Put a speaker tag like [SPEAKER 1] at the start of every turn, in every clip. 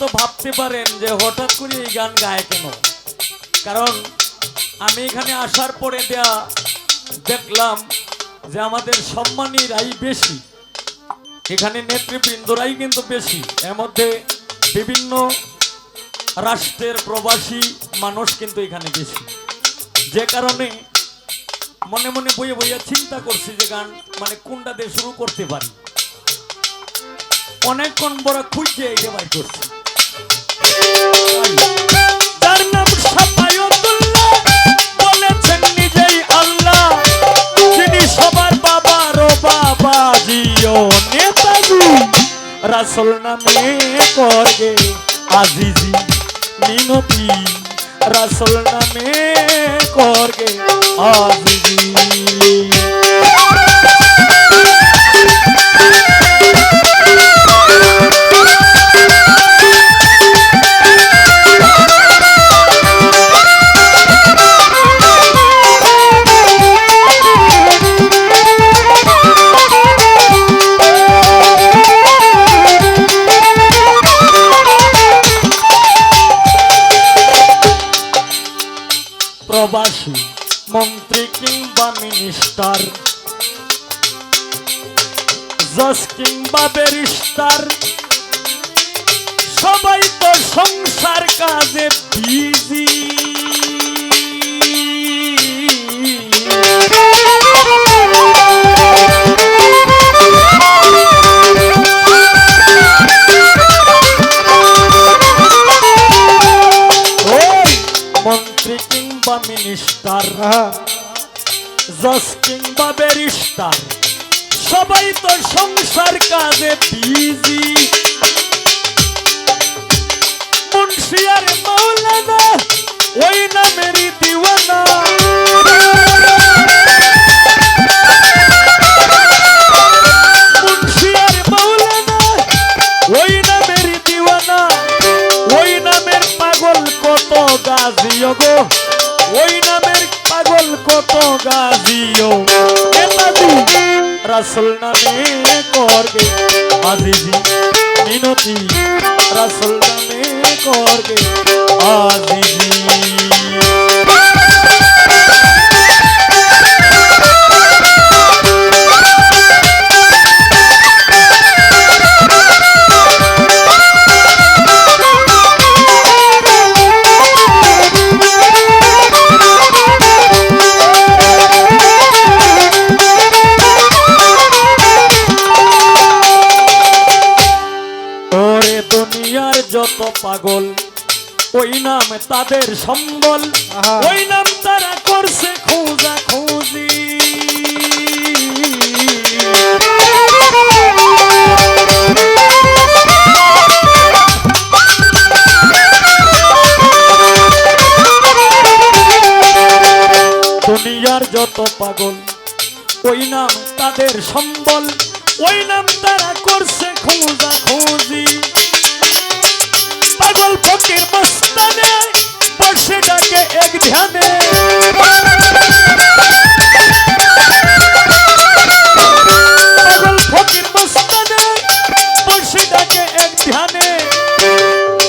[SPEAKER 1] হয়তো ভাবতে পারেন যে হঠাৎ করে এই গান গায় কেন, কারণ আমি এখানে আসার পরে দেখলাম যে আমাদের সম্মানীরাই বেশি, এখানে নেতৃবৃন্দরাই কিন্তু বেশি, এর মধ্যে বিভিন্ন রাষ্ট্রের প্রবাসী মানুষ কিন্তু এখানে বেশি, যে কারণে মনে মনে বইয়ে বইয়ে চিন্তা করছি যে গান মানে কোনটা দিয়ে শুরু করতে পারি। অনেকক্ষণ বড় খুঁজে এই বাইর করছি। তার নাম সাফায়াতুল্লাহ, বলেছেন নিজেই আল্লাহ, যিনি সবার বাবারও বাবা, জিও নেতাজি রাসূল নামে করবে আজিজি মিনতি, রাসূল নামে করবে আজিজি। প্রবাসী মন্ত্রী কিংবা মিনিস্টার, জজ কিংবা ব্যারিস্টার, সবাই তো সংসার কাজে বিজি। মন্ত্রী কিংবা মিনিস্টার, জজ কিংবা ব্যারিস্টার, সবাই তো সংসার কাজে বিজি। মুন্সি আর মাওলানা ওই নামেরই দিওয়ানা, মুন্সি আর মাওলানা ওই নামেরই দিওয়ানা, ওই নামের পাগল কত গাজিও গো, ওই নামের পাগল কত গাজিও নেতাজি রাসূল নামে করবে আজিজি মিনতি, রাসূল নামে করবে আজিজি। যত পাগল ওই নাম তাদের সম্বল, ওই নাম তারা করছে খোঁজা খুঁজি। দুনিয়ার যত পাগল ওই নাম তাদের সম্বল, ওই নাম তারা করছে খোঁজা খুঁজি। পাগল ফকির মস্তানে বসে ডাকে এক ধ্যানে, পাগল ফকির মস্তানে বসে ডাকে এক ধ্যানে।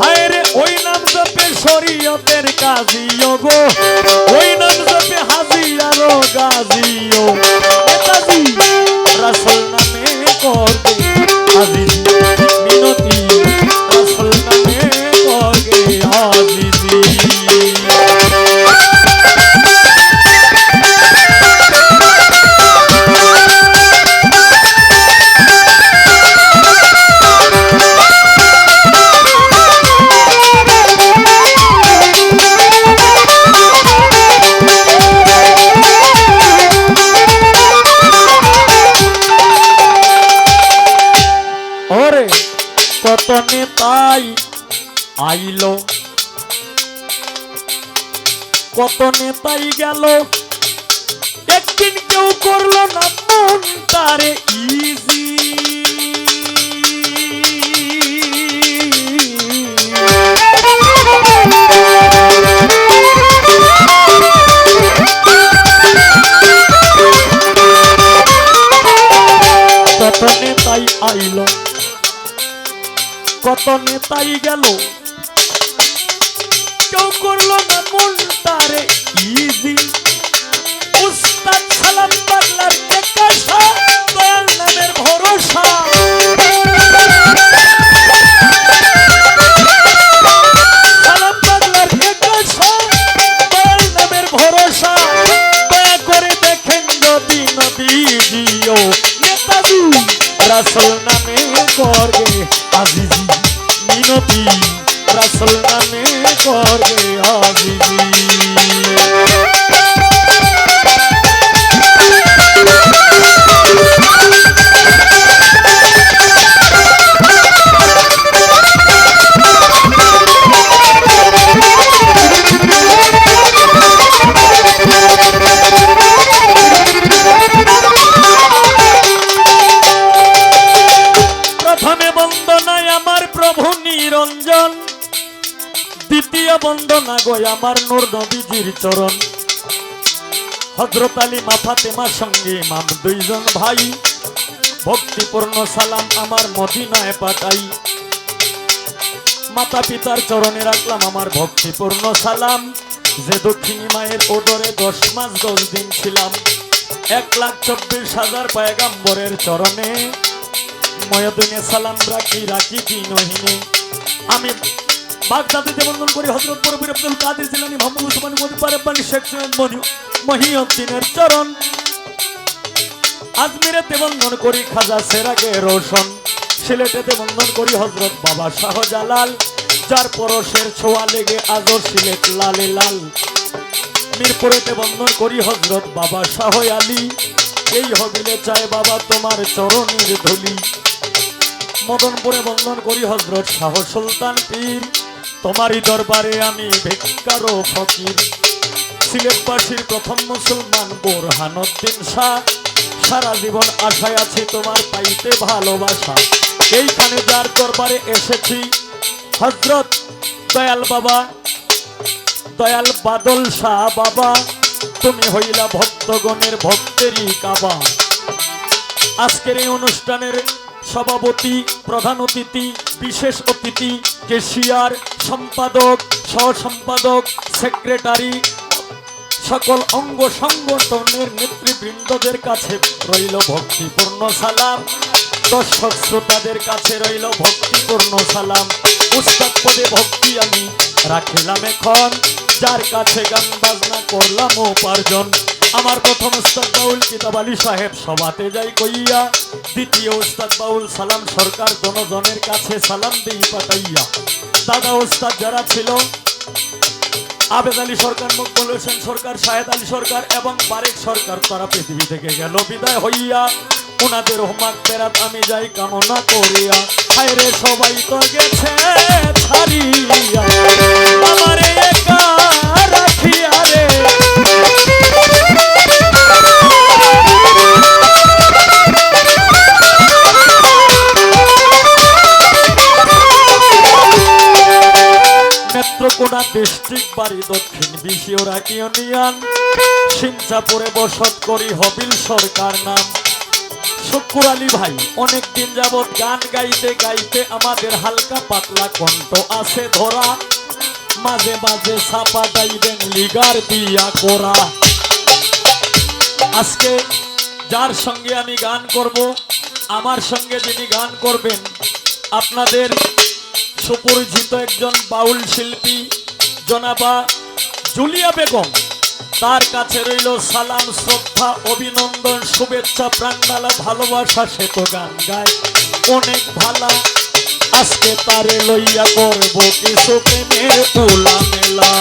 [SPEAKER 1] হায় রে ওই নাম জপে শরীয়তের কাজিও গো, ওই নাম জপে হাজি আরো গাজিও নেতাজি রাসূল নামে করবে আজিজি মিনতি, রাসূল নামে করবে আজিজি। কত নেতাই আইলো, কত নেতাই গেল, একদিন কেউ করলো না মন তারে ইজি। কত নেতাই আইলো, কত নেতাই গেল, কেউ করলো না মনটারে ইজি। উস্তাদ সালাম পাগলার একাশা, দয়াল নামের ভরসা। সালাম পাগলার একাশা, দয়াল নামের ভরসা। দয়া করে দেখেন যদি নবীজিও নেতাজি রাসূল নামে করবে আজিজি। মিনতি রাসূল নামে করবে আজিজি। প্রথমে বন্দনায় আমার প্রভু নিরঞ্জন, দ্বিতীয় বন্দনা গো আমার নূর নবীজির চরণ। হযরত আলী মা ফাতেমার সঙ্গে ইমাম দুইজন ভাই, ভক্তিপূর্ণ সালাম আমার মদিনায় পাঠাই। মাতা পিতার চরণে রাখলাম আমার ভক্তিপূর্ণ সালাম। যে দক্ষিণী মায়ের ওদরে 10 মাস 10 দিন ছিলাম, 1,24,000 পয়গম্বরের চরণে ময়দিনে সালাম রাখি রাখি দিনহীনে। আমি বাগদাদিতে বন্দন করি হযরত পরবীর আব্দুল কাদের জিলানী, মোহাম্মদ উসমানী মদিপার রব্বানী, শেখ সৈয়দ মহিউদ্দিনের চরণ। আজমিরেতে বন্দন করি খাজা সেরাগে রোশন, সিলেটেতে বন্দন করি হযরত বাবা শাহজালাল, যার পরশের ছোঁয়া লেগে আজও সিলেট লালে লাল। মিরপুরেতে বন্দন করি হযরত বাবা শাহ আলী, এই হবিলে চায় বাবা তোমার চরণের ধুলি। মদনপুরে বন্দন করি হযরত শাহ সুলতান পীর, তোমারই দরবারে আমি ভিক্ষার ও ফকির। সিলেটবাসীর প্রথম মুসলমান বোরহানুদ্দিন শাহ, সারা জীবন আশায় আছি তোমার পাইতে ভালোবাসা। এইখানে যার দরবারে এসেছি হযরত দয়াল বাবা, দয়াল বাদল শাহ বাবা, তুমি হইলা ভক্তগণের ভক্তেরই কাবা। আজকের এই অনুষ্ঠানের সভাপতি, প্রধান অতিথি, বিশেষ অতিথি, কেশিয়ার, সম্পাদক, সহ সম্পাদক, সেক্রেটারি, সকল অঙ্গ সংগঠনের নেতৃবৃন্দদের কাছে রইল ভক্তিপূর্ণ সালাম। দর্শক শ্রোতাদের কাছে রইল ভক্তিপূর্ণ সালাম। উস্তাদ পদে ভক্তি আমি রাখিলাম এখন, যার কাছে গান বাজনা করলাম উপার্জন। আমার প্রথম উস্তাদ বাউল কিতাব আলী সাহেব সভাতে যাই কইয়া, দ্বিতীয় উস্তাদ বাউল সালাম সরকার জনজনের কাছে সালাম দিই পাঠাইয়া। দাদা উস্তাদ যারা ছিল আবেদ আলী সরকার, মকবুল হোসেন সরকার, শাহেদ আলী সরকার এবং বারেক সরকার, তারা পৃথিবী থেকে গেল বিদায় হইয়া। ওনাদের মাগফিরাত আমি যাই কামনা করিয়া। হায়রে সবাই তো গেছে ছাড়িয়া, আমারে একা রাখিয়া রে। নেত্রকোনা ডিস্ট্রিক্ট, বাড়ি দক্ষিণ বিশিওরা ইউনিয়ন, সিংচাপুরে বসত করি, হবিল সরকার নাম। শুকুর আলী ভাই অনেকদিন যাবৎ গান গাইতে গাইতে আমাদের হালকা পাতলা কণ্ঠ আছে ধরা, মাঝে মাঝে ছাপা যাইবেন লিগার দিয়া করা। আজকে যার সঙ্গে আমি গান করব, আমার সঙ্গে যিনি গান করবেন, আপনাদের সুপরিচিত একজন বাউল শিল্পী জনাবা জুলিয়া বেগম, তার কাছে রইল সালাম, শ্রদ্ধা, অভিনন্দন, শুভেচ্ছা, প্রাণডালা ভালোবাসা। সে তো গান গায় অনেক ভালা, আজকে তারে লইয়া করব কিছু প্রেমের উলা মেলা।